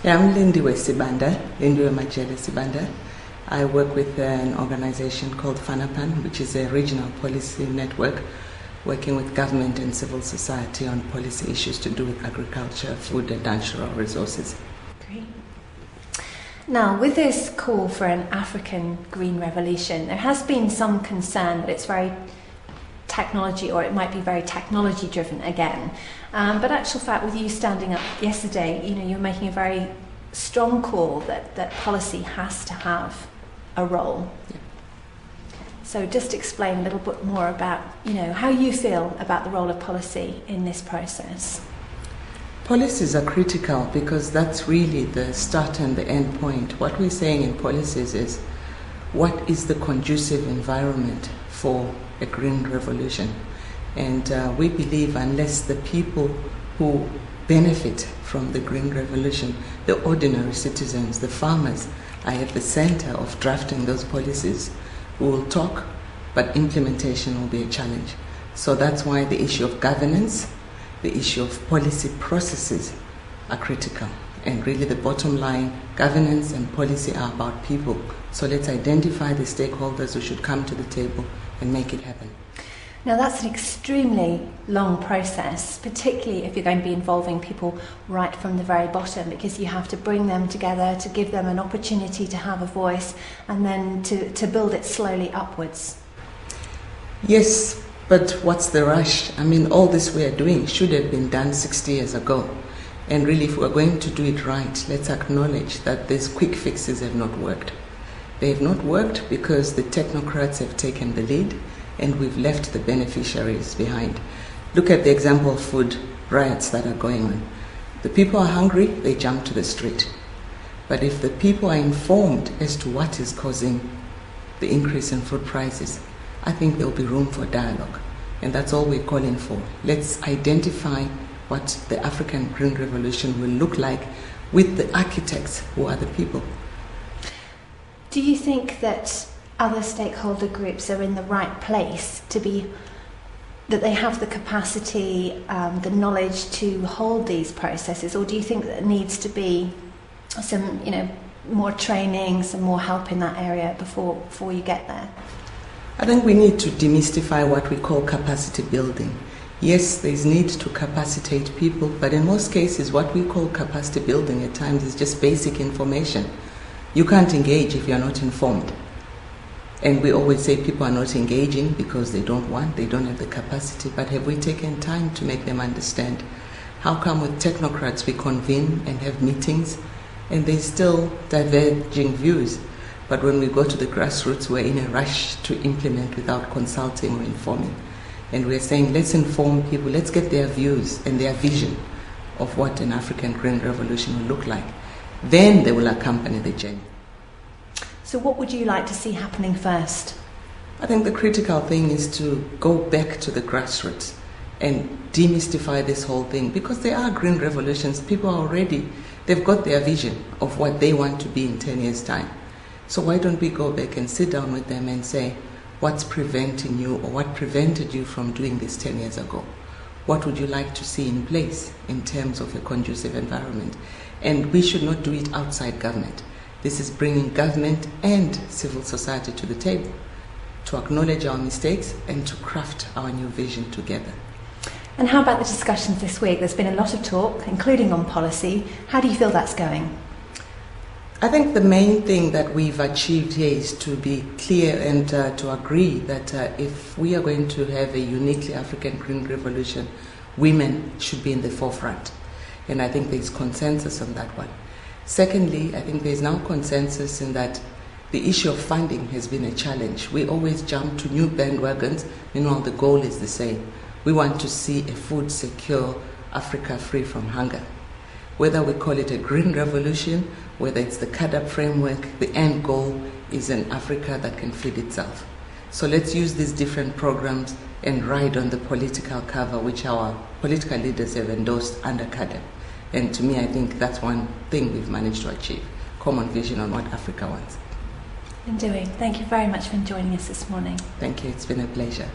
Yeah, I'm Lindiwe Sibanda. I work with an organization called FANAPAN, which is a regional policy network working with government and civil society on policy issues to do with agriculture, food and natural resources. Great. Now, with this call for an African green revolution, there has been some concern that it's very technology, or it might be very technology driven again. But actual fact, with you standing up yesterday, you're making a very strong call that policy has to have a role. Yeah. So just explain a little bit more about, how you feel about the role of policy in this process. Policies are critical because that's really the start and the end point. What we're saying in policies is, what is the conducive environment for a green revolution? And we believe unless the people who benefit from the green revolution, the ordinary citizens, the farmers, are at the center of drafting those policies, we will talk, but implementation will be a challenge. So that's why the issue of governance, the issue of policy processes are critical. And really the bottom line, governance and policy are about people. So let's identify the stakeholders who should come to the table and make it happen. Now that's an extremely long process, particularly if you're going to be involving people right from the very bottom, because you have to bring them together to give them an opportunity to have a voice and then to build it slowly upwards. Yes, but what's the rush? I mean, all this we are doing should have been done 60 years ago. And really, if we're going to do it right, let's acknowledge that these quick fixes have not worked. They have not worked because the technocrats have taken the lead and we've left the beneficiaries behind. Look at the example of food riots that are going on. The people are hungry, they jump to the street. But if the people are informed as to what is causing the increase in food prices, I think there'll be room for dialogue. And that's all we're calling for. Let's identify what the African Green Revolution will look like with the architects who are the people. Do you think that other stakeholder groups are in the right place that they have the capacity, the knowledge to hold these processes, or do you think that there needs to be some, more training, some more help in that area before you get there? I think we need to demystify what we call capacity building. Yes, there's need to capacitate people, but in most cases what we call capacity building at times is just basic information. You can't engage if you're not informed. And we always say people are not engaging because they don't have the capacity, but have we taken time to make them understand? How come with technocrats we convene and have meetings and there's still diverging views? But when we go to the grassroots, we're in a rush to implement without consulting or informing. And we're saying, let's inform people, let's get their views and their vision of what an African Green Revolution will look like. Then they will accompany the journey. So what would you like to see happening first? I think the critical thing is to go back to the grassroots and demystify this whole thing, because there are green revolutions. People are already, they've got their vision of what they want to be in 10 years' time. So why don't we go back and sit down with them and say, what's preventing you, or what prevented you from doing this 10 years ago? What would you like to see in place in terms of a conducive environment? And we should not do it outside government. This is bringing government and civil society to the table to acknowledge our mistakes and to craft our new vision together. And how about the discussions this week? There's been a lot of talk, including on policy. How do you feel that's going? I think the main thing that we've achieved here is to be clear and to agree that if we are going to have a uniquely African Green Revolution, women should be in the forefront. And I think there's consensus on that one. Secondly, I think there's now consensus in that the issue of funding has been a challenge. We always jump to new bandwagons, meanwhile the goal is the same. We want to see a food secure Africa free from hunger. Whether we call it a green revolution, whether it's the CAADP framework, the end goal is an Africa that can feed itself. So let's use these different programs and ride on the political cover which our political leaders have endorsed under CAADP. And to me, I think that's one thing we've managed to achieve, common vision on what Africa wants. Lindiwe, thank you very much for joining us this morning. Thank you, it's been a pleasure.